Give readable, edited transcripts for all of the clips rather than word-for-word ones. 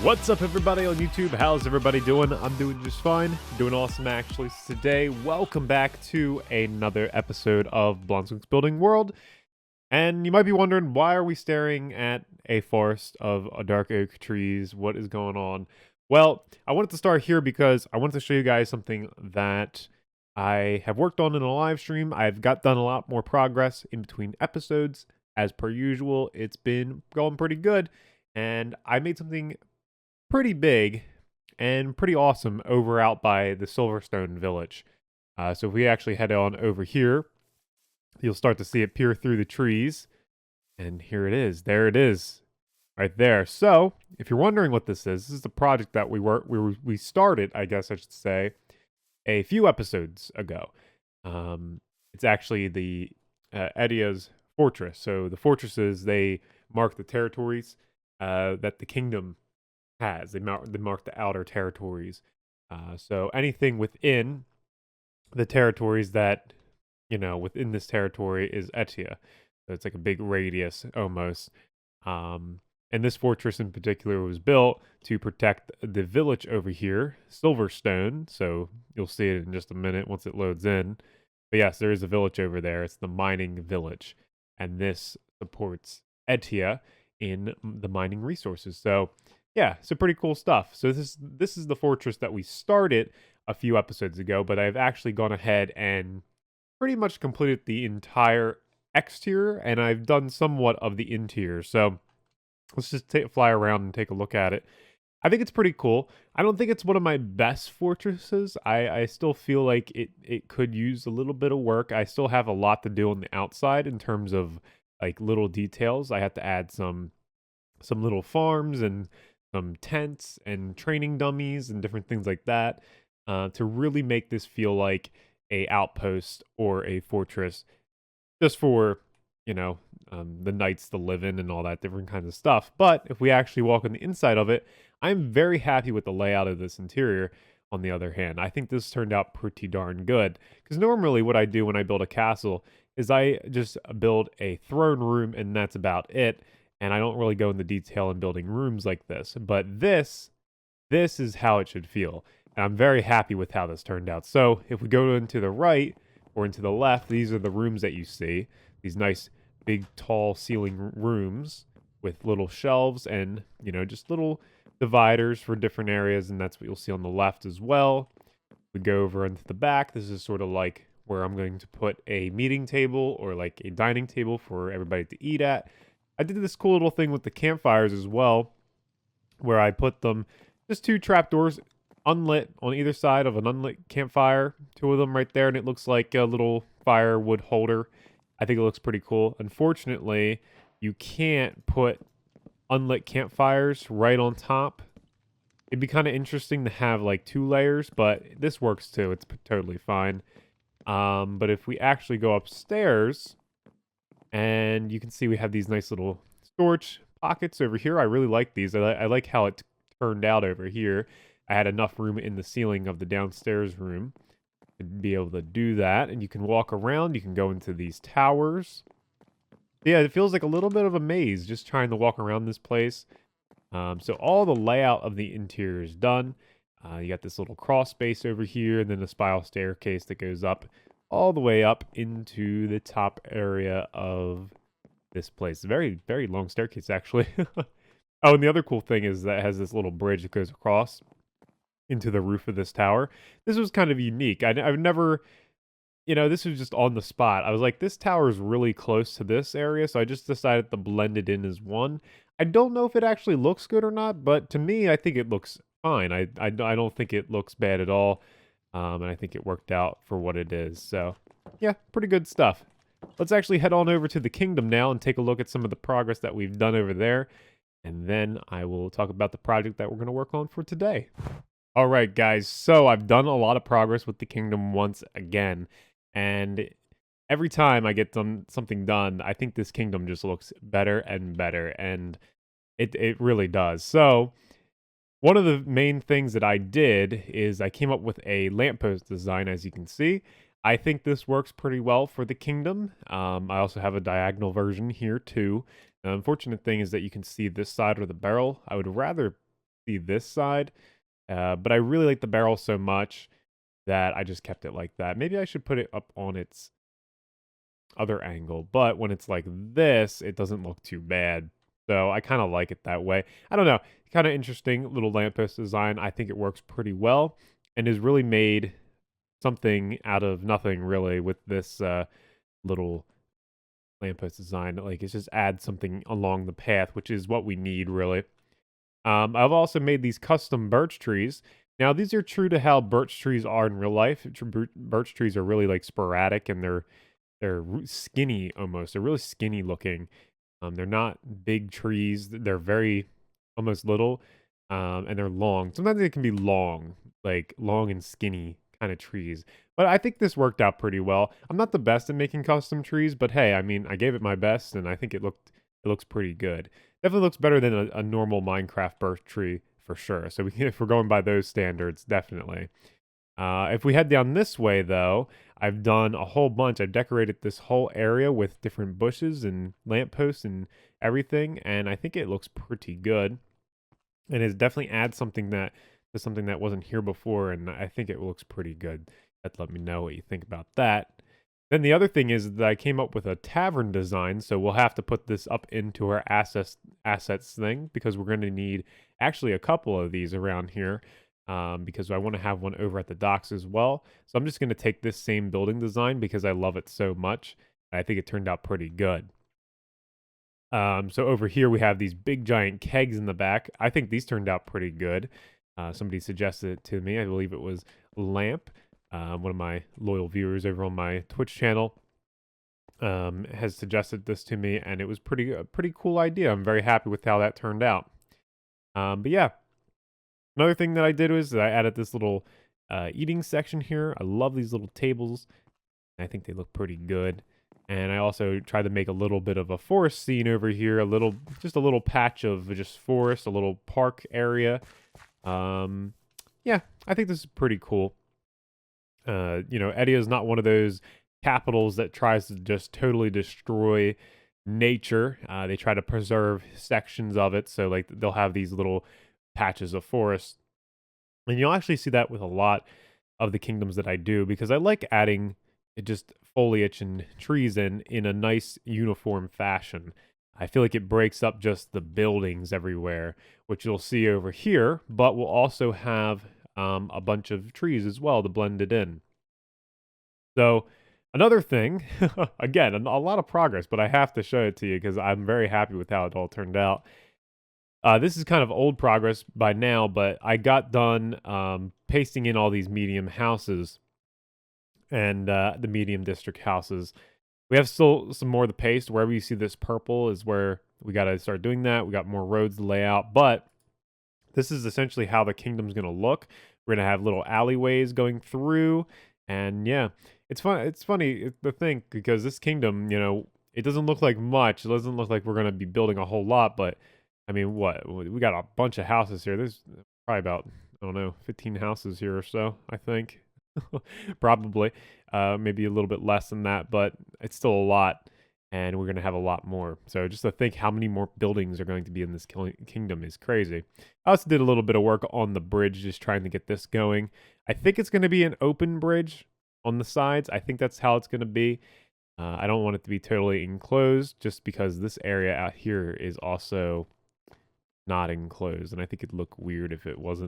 What's up, everybody on YouTube? How's everybody doing? I'm doing just fine. Doing awesome, actually. So today, welcome back to another episode of Blondskunk's Building World. And you might be wondering, why are we staring at a forest of dark oak trees? What is going on? Well, I wanted to start here because I wanted to show you guys something that I have worked on in a live stream. I've done a lot more progress in between episodes. As per usual, it's been going pretty good. And I made something pretty big and pretty awesome over out by the Silverstone village. So if we actually head on over here, you'll start to see it peer through the trees. And here it is. There it is. Right there. So if you're wondering what this is the project that we started, I guess I should say, a few episodes ago. It's actually the Edia's fortress. So the fortresses, they mark the territories that the kingdom has. They mark the outer territories. So anything within the territories that, within this territory is Etia. So it's like a big radius almost. And this fortress in particular was built to protect the village over here, Silverstone. So you'll see it in just a minute once it loads in. But yes, there is a village over there. It's the mining village. And this supports Etia in the mining resources. So yeah, so pretty cool stuff. So this is the fortress that we started a few episodes ago, but I've actually gone ahead and pretty much completed the entire exterior, and I've done somewhat of the interior. So let's just fly around and take a look at it. I think it's pretty cool. I don't think it's one of my best fortresses. I still feel like it could use a little bit of work. I still have a lot to do on the outside in terms of like little details. I have to add some little farms and some tents and training dummies and different things like that to really make this feel like a outpost or a fortress just for, the knights to live in and all that different kinds of stuff. But if we actually walk on the inside of it, I'm very happy with the layout of this interior. On the other hand, I think this turned out pretty darn good, because normally what I do when I build a castle is I just build a throne room and that's about it. And I don't really go into detail in building rooms like this. But this is how it should feel. And I'm very happy with how this turned out. So if we go into the right or into the left, these are the rooms that you see. These nice, big, tall ceiling rooms with little shelves and, just little dividers for different areas. And that's what you'll see on the left as well. We go over into the back. This is sort of like where I'm going to put a meeting table or like a dining table for everybody to eat at. I did this cool little thing with the campfires as well, where I put them, just two trapdoors unlit on either side of an unlit campfire, two of them right there, and it looks like a little firewood holder. I think it looks pretty cool. Unfortunately, you can't put unlit campfires right on top. It'd be kind of interesting to have like two layers, but this works too. It's totally fine. But if we actually go upstairs, and you can see we have these nice little storage pockets over here. I really like these. I like how it turned out over here. I had enough room in the ceiling of the downstairs room to be able to do that. And you can walk around. You can go into these towers. Yeah, it feels like a little bit of a maze just trying to walk around this place. So all the layout of the interior is done. You got this little crawl space over here, and then a spiral staircase that goes up all the way up into the top area of this place. Very, very long staircase, actually. Oh, and the other cool thing is that it has this little bridge that goes across into the roof of this tower. This was kind of unique. I've never, this was just on the spot. I was like, this tower is really close to this area, so I just decided to blend it in as one. I don't know if it actually looks good or not, but to me, I think it looks fine. I don't think it looks bad at all. And I think it worked out for what it is. So, yeah, pretty good stuff. Let's actually head on over to the kingdom now and take a look at some of the progress that we've done over there. And then I will talk about the project that we're going to work on for today. All right, guys. So I've done a lot of progress with the kingdom once again. And every time I get something done, I think this kingdom just looks better and better. And it really does. So one of the main things that I did is I came up with a lamppost design, as you can see. I think this works pretty well for the kingdom. I also have a diagonal version here too. The unfortunate thing is that you can see this side of the barrel. I would rather see this side. But I really like the barrel so much that I just kept it like that. Maybe I should put it up on its other angle, but when it's like this, it doesn't look too bad. So I kind of like it that way. I don't know. Kind of interesting little lamppost design. I think it works pretty well and has really made something out of nothing, really, with this little lamppost design. Like, it's just add something along the path, which is what we need, really. I've also made these custom birch trees. Now, these are true to how birch trees are in real life. Birch trees are really like sporadic, and they're skinny almost. They're really skinny looking. They're not big trees. They're very almost little, and they're long. Sometimes they can be long, like long and skinny kind of trees. But I think this worked out pretty well. I'm not the best at making custom trees, but hey, I mean, I gave it my best, and I think it looks pretty good. Definitely looks better than a normal Minecraft birch tree for sure. So if we're going by those standards, definitely. If we head down this way, though, I've done a whole bunch. I've decorated this whole area with different bushes and lampposts and everything, and I think it looks pretty good. And it definitely adds something that wasn't here before, and I think it looks pretty good. Let me know what you think about that. Then the other thing is that I came up with a tavern design, so we'll have to put this up into our assets thing because we're going to need actually a couple of these around here. Because I want to have one over at the docks as well. So I'm just going to take this same building design because I love it so much. I think it turned out pretty good. So over here we have these big giant kegs in the back. I think these turned out pretty good. Somebody suggested it to me. I believe it was Lamp, one of my loyal viewers over on my Twitch channel. Has suggested this to me, and it was a pretty cool idea. I'm very happy with how that turned out. But yeah. Another thing that I did was that I added this little eating section here. I love these little tables. I think they look pretty good. And I also tried to make a little bit of a forest scene over here. Just a little patch of just forest, a little park area. Yeah, I think this is pretty cool. Edia is not one of those capitals that tries to just totally destroy nature. They try to preserve sections of it. So like they'll have these little patches of forest. And you'll actually see that with a lot of the kingdoms that I do because I like adding just foliage and trees in a nice uniform fashion. I feel like it breaks up just the buildings everywhere, which you'll see over here, but we'll also have a bunch of trees as well to blend it in. So another thing, again, a lot of progress, but I have to show it to you because I'm very happy with how it all turned out. This is kind of old progress by now, but I got done pasting in all these medium houses and the medium district houses. We have still some more to paste. Wherever you see this purple is where we got to start doing that. We got more roads to lay out, but this is essentially how the kingdom's going to look. We're going to have little alleyways going through, and yeah, it's fun. It's funny to think because this kingdom, it doesn't look like much. It doesn't look like we're going to be building a whole lot, but I mean, we got a bunch of houses here. There's probably about, I don't know, 15 houses here or so, I think. Probably. Maybe a little bit less than that, but it's still a lot, and we're going to have a lot more. So just to think how many more buildings are going to be in this kingdom is crazy. I also did a little bit of work on the bridge, just trying to get this going. I think it's going to be an open bridge on the sides. I think that's how it's going to be. I don't want it to be totally enclosed just because this area out here is also not enclosed, and I think it'd look weird if it was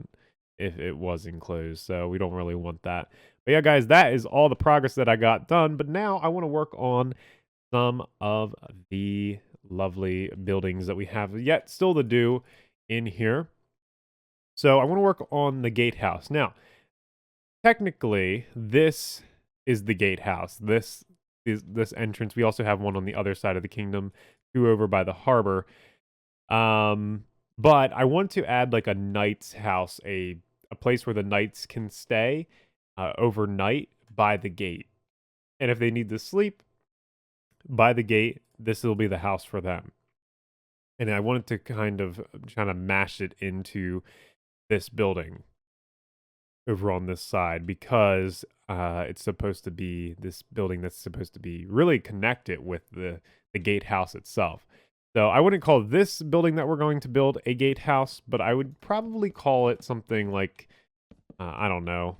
enclosed, so we don't really want that. But yeah, guys, that is all the progress that I got done, but now I want to work on some of the lovely buildings that we have yet still to do in here. So I want to work on the gatehouse. Now, technically, this is the gatehouse. This is this entrance. We also have one on the other side of the kingdom, two over by the harbor. But I want to add like a knight's house, a place where the knights can stay overnight by the gate. And if they need to sleep by the gate, this will be the house for them. And I wanted to kind of mash it into this building over on this side because it's supposed to be this building that's supposed to be really connected with the gatehouse itself. So I wouldn't call this building that we're going to build a gatehouse, but I would probably call it something like, I don't know.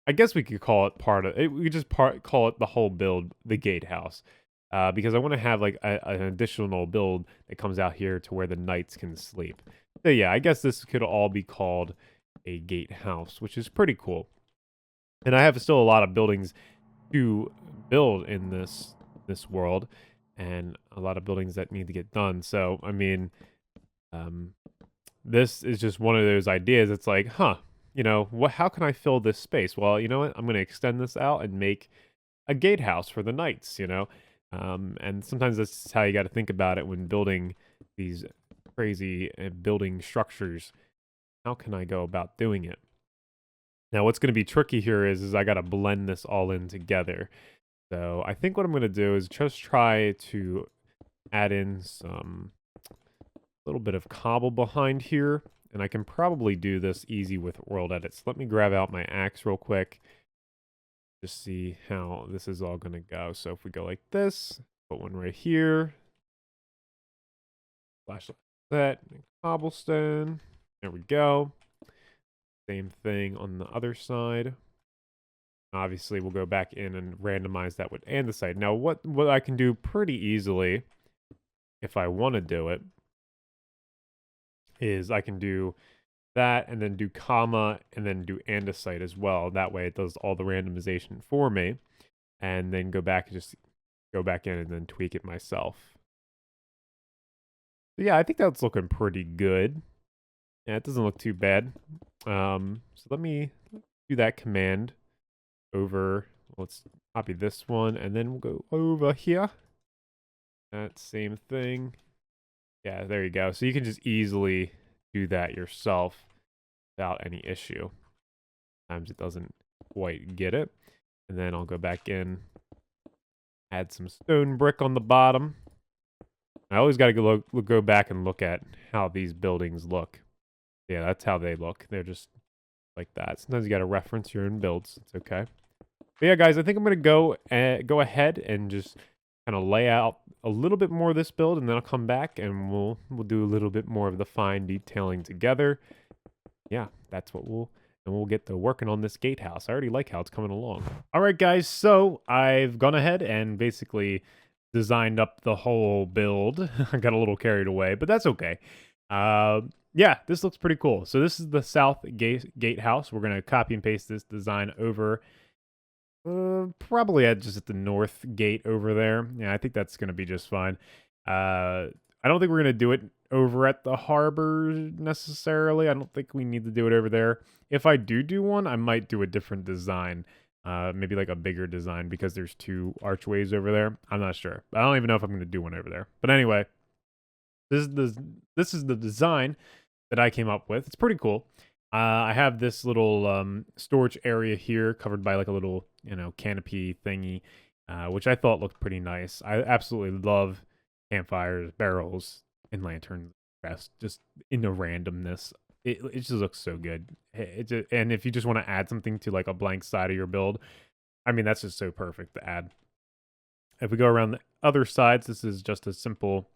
I guess we could call it part of it. We could just call it the whole build, the gatehouse. Because I want to have like an additional build that comes out here to where the knights can sleep. So yeah, I guess this could all be called a gatehouse, which is pretty cool. And I have still a lot of buildings to build in this world, and a lot of buildings that need to get done. So I mean, um, this is just one of those ideas. It's like, huh, what? How can I fill this space? Well, you know what? I'm going to extend this out and make a gatehouse for the knights. And sometimes that's how you got to think about it when building these crazy building structures. How can I go about doing it? Now, what's going to be tricky here is I got to blend this all in together. So I think what I'm going to do is just try to add in some little bit of cobble behind here. And I can probably do this easy with world edits. Let me grab out my axe real quick. Just see how this is all going to go. So if we go like this, put one right here. Flashlight that, cobblestone. There we go. Same thing on the other side. Obviously, we'll go back in and randomize that with andesite. Now, what I can do pretty easily, if I want to do it, is I can do that and then do comma and then do andesite as well. That way, it does all the randomization for me, and then go back in and then tweak it myself. So yeah, I think that's looking pretty good. Yeah, it doesn't look too bad. So let me do that command over. Let's copy this one, and then we'll go over here. That same thing. Yeah, there you go. So you can just easily do that yourself without any issue. Sometimes it doesn't quite get it. And then I'll go back in, add some stone brick on the bottom. I always got to go back and look at how these buildings look. Yeah, that's how they look. They're just like that. Sometimes you got to reference your own builds. It's okay. But yeah, guys, I think I'm going to go ahead and just kind of lay out a little bit more of this build, and then I'll come back and we'll do a little bit more of the fine detailing together. Yeah, that's what we'll get to working on this gatehouse. I already like how it's coming along. All right, guys, so I've gone ahead and basically designed up the whole build. I got a little carried away, but that's okay. Yeah, this looks pretty cool. So this is the south gatehouse. We're going to copy and paste this design over probably just at the north gate over there. Yeah, I think that's going to be just fine. I don't think we're going to do it over at the harbor necessarily. I don't think we need to do it over there. If I do one, I might do a different design. Maybe like a bigger design because there's 2 archways over there. I'm not sure. I don't even know if I'm going to do one over there. But anyway, this is the design that I came up with. It's pretty cool. I have this little storage area here covered by like a little, canopy thingy, which I thought looked pretty nice. I absolutely love campfires, barrels, and lanterns. Best, just in the randomness. It just looks so good. And if you just want to add something to like a blank side of your build, I mean, that's just so perfect to add. If we go around the other sides, this is just a simple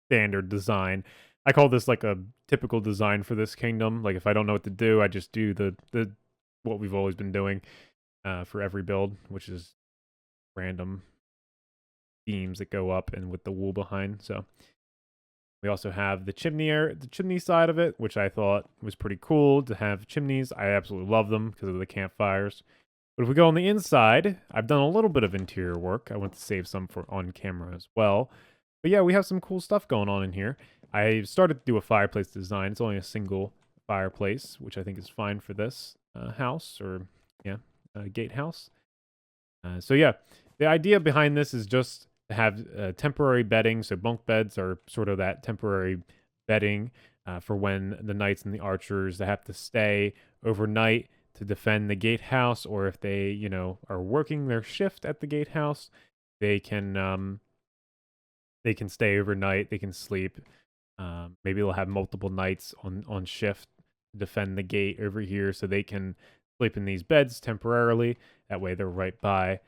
standard design. I call this like a typical design for this kingdom. Like if I don't know what to do, I just do the what we've always been doing for every build, which is random beams that go up and with the wool behind. So we also have the chimney side of it, which I thought was pretty cool to have chimneys. I absolutely love them because of the campfires. But if we go on the inside, I've done a little bit of interior work. I want to save some for on camera as well. But yeah, we have some cool stuff going on in here. I started to do a fireplace design. It's only a single fireplace, which I think is fine for this house or, gatehouse. So yeah, the idea behind this is just to have temporary bedding. So bunk beds are sort of that temporary bedding for when the knights and the archers that have to stay overnight to defend the gatehouse, or if they, are working their shift at the gatehouse, they can stay overnight. They can sleep. Maybe they'll have multiple nights on shift to defend the gate over here, so they can sleep in these beds temporarily. That way, they're right by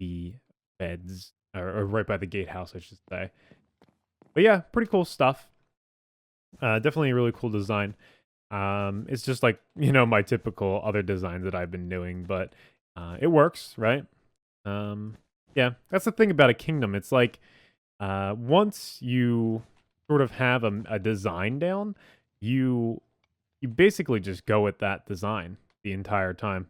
the beds, or right by the gatehouse, I should say. But yeah, pretty cool stuff. Definitely a really cool design. It's just like, my typical other designs that I've been doing, but it works, right? Yeah, that's the thing about a kingdom. It's like once you sort of have a design down, you you basically just go with that design the entire time.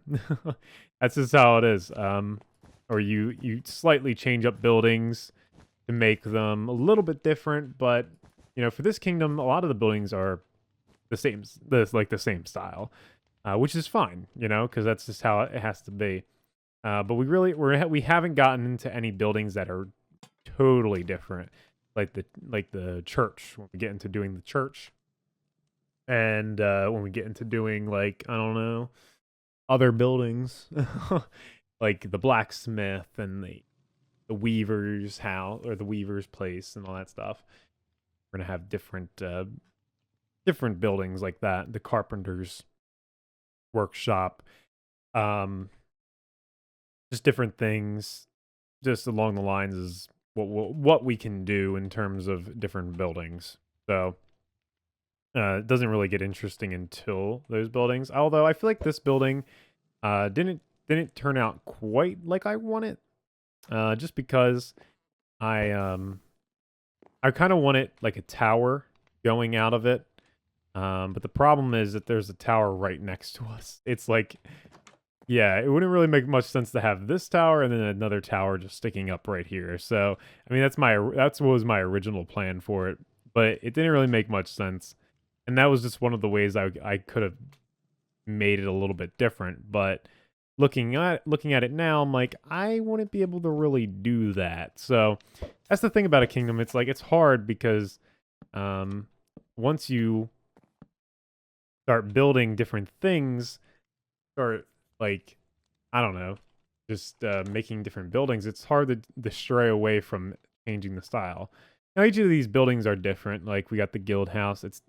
That's just how it is. Or you slightly change up buildings to make them a little bit different, but for this kingdom, a lot of the buildings are the same style, which is fine, because that's just how it has to be. But we haven't gotten into any buildings that are totally different, like the church. When we get into doing the church, and when we get into doing like I don't know other buildings, like the blacksmith and the weaver's house or the weaver's place and all that stuff, we're gonna have different buildings like that. The carpenter's workshop, um, just different things, just along the lines is what we can do in terms of different buildings. So it doesn't really get interesting until those buildings. Although I feel like this building didn't turn out quite like I want it. Just because I I kind of want it like a tower going out of it. But the problem is that there's a tower right next to us. It's like, yeah, it wouldn't really make much sense to have this tower and then another tower just sticking up right here. So, I mean, that's what was my original plan for it, but it didn't really make much sense. And that was just one of the ways I could have made it a little bit different. But looking at it now, I'm like, I wouldn't be able to really do that. So that's the thing about a kingdom. It's like it's hard because once you start building different things, start like I don't know, just making different buildings, it's hard to stray away from changing the style. Now each of these buildings are different. Like we got the guild house. It's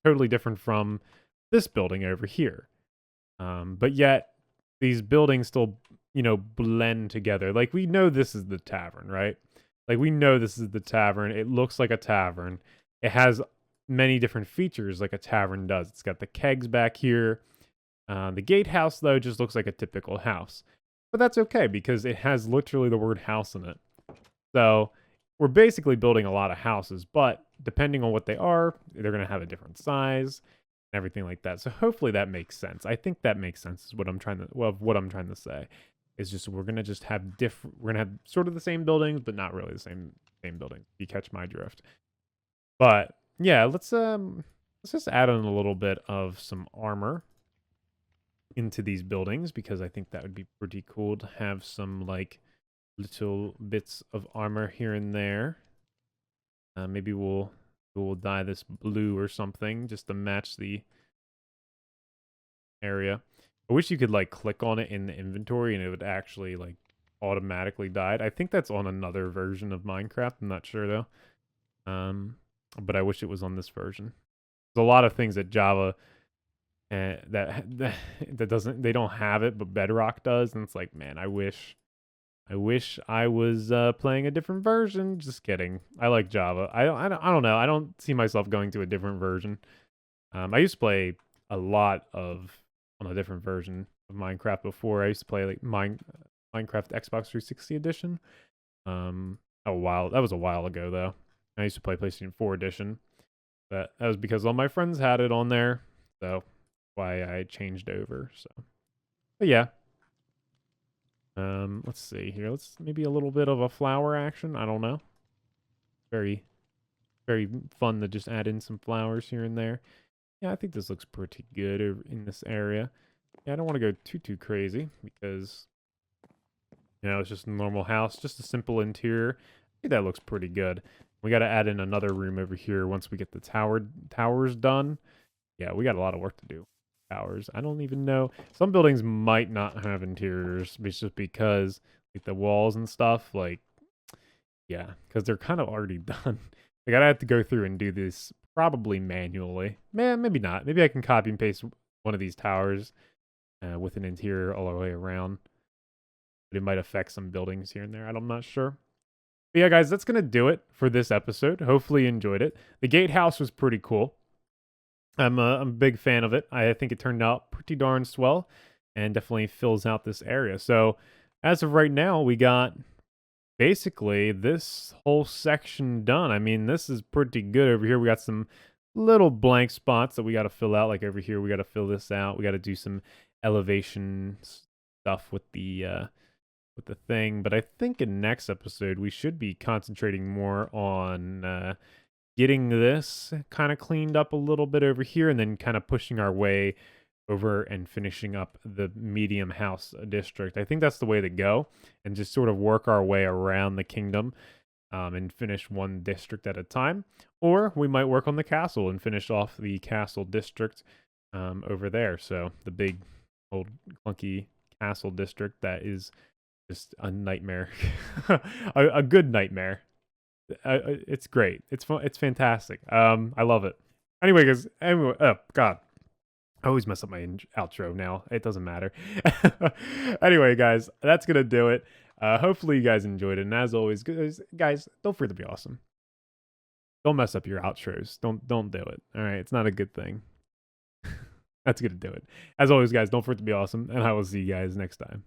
totally different from this building over here. But yet these buildings still, blend together. Like we know this is the tavern, right? Like we know this is the tavern. It looks like a tavern. It has many different features like a tavern does. It's got the kegs back here. The gatehouse, though, just looks like a typical house. But that's okay because it has literally the word house in it. So we're basically building a lot of houses, but depending on what they are, they're going to have a different size and everything like that. So hopefully that makes sense. I think that makes sense is what I'm trying to say. Is just we're going to just have we're going to have sort of the same buildings, but not really the same buildings. You catch my drift. But yeah, let's just add in a little bit of some armor into these buildings because I think that would be pretty cool to have some like little bits of armor here and there. Maybe we'll dye this blue or something just to match the area. I wish you could like click on it in the inventory and it would actually like automatically dye it. I think that's on another version of Minecraft. I'm not sure though. But I wish it was on this version. There's a lot of things that Java that doesn't, they don't have it, but Bedrock does, and it's like, man, I wish I was playing a different version. Just kidding. I like Java. I don't know. I don't see myself going to a different version. I used to play a lot on a different version of Minecraft before. I used to play like Minecraft Xbox 360 edition. That was a while ago though. I used to play PlayStation 4 edition. That was because all my friends had it on there, so why I changed over. So, but yeah. Let's see here. Let's maybe a little bit of a flower action. I don't know. Very, very fun to just add in some flowers here and there. Yeah, I think this looks pretty good in this area. Yeah, I don't want to go too crazy because, it's just a normal house, just a simple interior. I think that looks pretty good. We got to add in another room over here once we get the towers done. Yeah, we got a lot of work to do. Towers. I don't even know. Some buildings might not have interiors just because like the walls and stuff, like, yeah, because they're kind of already done. Like I'd have to go through and do this probably manually. Man, maybe not. Maybe I can copy and paste one of these towers with an interior all the way around. But it might affect some buildings here and there. I'm not sure. But yeah, guys, that's gonna do it for this episode. Hopefully you enjoyed it. The gatehouse was pretty cool. I'm a big fan of it. I think it turned out pretty darn swell and definitely fills out this area. So as of right now, we got basically this whole section done. I mean, this is pretty good over here. We got some little blank spots that we got to fill out. Like over here, we got to fill this out. We got to do some elevation stuff with the thing. But I think in next episode, we should be concentrating more on getting this kind of cleaned up a little bit over here and then kind of pushing our way over and finishing up the medium house district. I think that's the way to go, and just sort of work our way around the kingdom and finish one district at a time. Or we might work on the castle and finish off the castle district over there. So the big old clunky castle district that is just a nightmare. A good nightmare. It's great. It's fun. It's fantastic. I love it. Anyway, guys. Anyway, oh god, I always mess up my outro now. It doesn't matter. Anyway, guys, that's gonna do it. Hopefully you guys enjoyed it. And as always, guys, don't forget to be awesome. Don't mess up your outros. Don't do it. All right, it's not a good thing. That's gonna do it. As always, guys, don't forget to be awesome, and I will see you guys next time.